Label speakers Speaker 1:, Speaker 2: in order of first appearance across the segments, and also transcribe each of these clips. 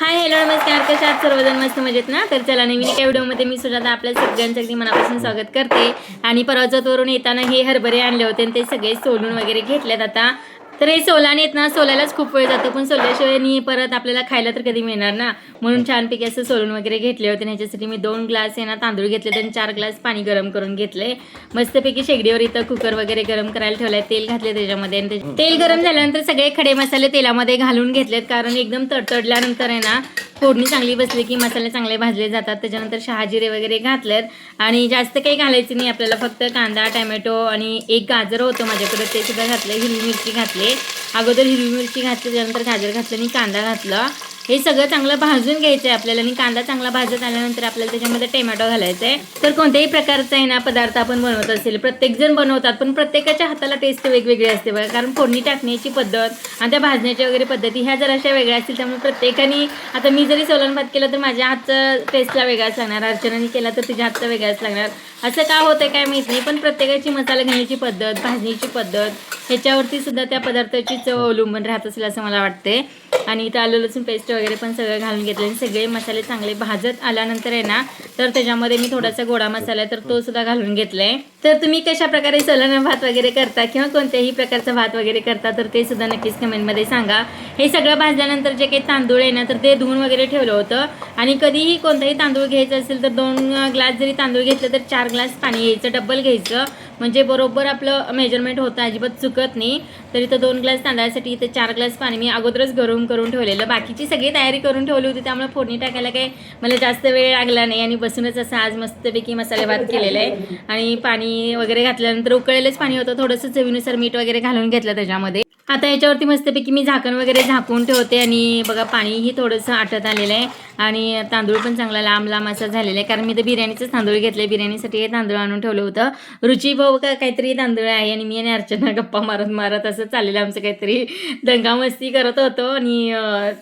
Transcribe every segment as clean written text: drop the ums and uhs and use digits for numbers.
Speaker 1: Hi hello नमस्कार, कशा आहात सर्वजण? मस्त मजेत ना? तर चला नवीन एका व्हिडिओमध्ये मी सुजाता आपल्या सगळ्यांचं अगदी मनापासून स्वागत करते. आणि परवाचतवरून येताना हे हरभरे आणले होते आणि ते सगळे सोलून वगैरे घेतलेत आता. तर हे सोलाने येत ना, सोलायलाच खूप वेळ जातो, पण सोलल्याशिवाय नी परत आपल्याला खायला तर कधी मिळणार ना, म्हणून छानपैकी असं सोलून वगैरे घेतले होते. ह्याच्यासाठी मी 2 ग्लास आहे ना तांदूळ घेतले आणि 4 ग्लास पाणी गरम करून घेतले. मस्तपैकी शेगडीवर इथं कुकर वगैरे गरम करायला ठेवलाय, तेल घातले त्याच्यामध्ये आणि तेल गरम झाल्यानंतर सगळे खडे मसाले तेलामध्ये घालून घेतलेत, कारण एकदम तडतडल्यानंतर आहे ना फोडणी चांगली बसली की मसाले चांगले भाजले जातात. त्याच्यानंतर शहाजिरे वगैरे घातलेत आणि जास्त काही घालायचं नाही आपल्याला, फक्त कांदा, टोमॅटो आणि एक गाजर होतं माझ्याकडे, ते सुद्धा घातलं. हिरवी मिरची घातली, अगोदर हिरवी मिरची घातली, त्यानंतर गाजर घातलं आणि कांदा घातला. हे सगळं चांगलं भाजून घ्यायचं आहे आपल्याला आणि कांदा चांगला भाजत आल्यानंतर आपल्याला त्याच्यामध्ये टोमॅटो घालायचं आहे. तर कोणत्याही प्रकारचा आहे ना पदार्थ आपण बनवत असेल, प्रत्येकजण बनवतात, पण प्रत्येकाच्या हाताला टेस्ट वेगवेगळी असते बघा, कारण फोडणी टाकण्याची पद्धत आणि त्या भाजण्याच्या वगैरे पद्धती ह्या जराशा वेगळ्या असतील. त्यामुळे प्रत्येकाने, आता मी जरी सोलन भात केलं तर माझ्या हातचा टेस्टला वेगळाच लागणार, अर्चनाने केला तर तिच्या हातचा वेगळाच लागणार. असं का होतं काय माहीत नाही, पण प्रत्येकाची मसाला घालण्याची पद्धत, भाजण्याची पद्धत ह्याच्यावरती सुद्धा त्या पदार्थाची चव अवलंबून राहत असेल असं मला वाटते. आणि इथं आलं लसूण पेस्ट वगैरे पण सगळं घालून घेतलं आणि सगळे मसाले चांगले भाजत आल्यानंतर आहे ना, तर त्याच्यामध्ये मी थोडासा गोडा मसाला आहे तर तो सुद्धा घालून घेतलाय. तर तुम्ही कशा प्रकारे सोलन भात वगैरे करता किंवा कोणत्याही प्रकारचा भात वगैरे करता तर ते सुद्धा नक्कीच कमेंटमध्ये सांगा. हे सगळं भाजल्यानंतर जे काही तांदूळ आहे ना तर ते धुवून वगैरे ठेवलं होतं. आणि कधीही कोणताही तांदूळ घ्यायचं असेल तर 2 ग्लास जरी तांदूळ घेतलं तर 4 ग्लास पाणी घ्यायचं, डबल घ्यायचं, म्हणजे बरोबर आपलं मेजरमेंट होतं, अजिबात चुकत नाही. तर इथं 2 ग्लास तांदळासाठी इथं 4 ग्लास पाणी मी अगोदरच गरम करून ठेवलेलं. बाकीची सगळी तयारी करून ठेवली होती, त्यामुळे फोडणी टाकायला काही मला जास्त वेळ लागला नाही आणि बसूनच असं आज मस्तपैकी मसाले भात केलेला आहे. आणि पाणी वगैरे घातल्यानंतर उकळलेलंच पाणी होतं, थोडंसं चवीनुसार मीठ वगैरे घालून घेतलं त्याच्यामध्ये. आता याच्यावरती मस्तपैकी मी झाकण वगैरे झाकून ठेवते आणि बघा पाणीही थोडंसं आटत आलेलं आहे आणि तांदूळ पण चांगला लांब लांब असा झालेला आहे, कारण मी तर बिर्याणीचंच तांदूळ घेतले, बिर्याणीसाठी हे तांदूळ आणून ठेवलं होतं. रुची भाऊ का काहीतरी तांदूळ आहे आणि मी आणि अर्चना गप्पा मारत मारत असं चाललेलं आमचं, काहीतरी दंगामस्ती करत होतो. आणि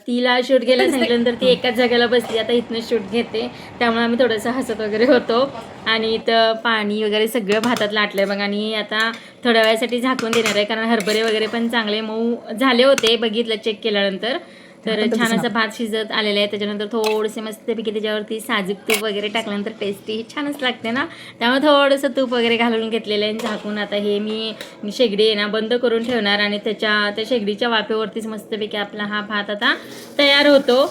Speaker 1: तिला शूट घ्यायला सांगितल्यानंतर ती एकाच जागेला बसली, आता इथनं शूट घेते, त्यामुळे आम्ही थोडंसं हसत वगैरे होतो. आणि इथं पाणी वगैरे सगळं भातात लाटलं बघा आणि आता थोड्या वेळासाठी झाकून देणार आहे, कारण हरभरे वगैरे पण चांगले मऊ झाले होते, बघितलं चेक केल्यानंतर. तर छान असं भात शिजत आलेलं आहे. त्याच्यानंतर थोडेसे मस्तपैकी त्याच्यावरती साजूक तूप वगैरे टाकल्यानंतर टेस्टी छानच लागते ना, त्यामुळे थोडंसं तूप वगैरे घालून घेतलेलं आहे. झाकून आता हे मी शेगडी आहे ना बंद करून ठेवणार आणि त्या शेगडीच्या वाफेवरतीच मस्तपैकी आपला हा भात आता तयार होतो.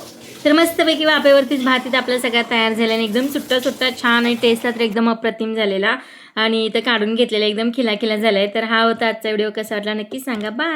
Speaker 1: तर मस्तपैकी वाफेवरतीच भात इथं आपला सगळा तयार झाला आणि एकदम सुट्टा सुट्टा छान आणि टेस्टला तर एकदम अप्रतिम झालेला आणि इथं काढून घेतलेला एकदम खिला खिला झालाय. तर हा होता आजचा व्हिडिओ, कसा वाटला नक्की सांगा. बाय.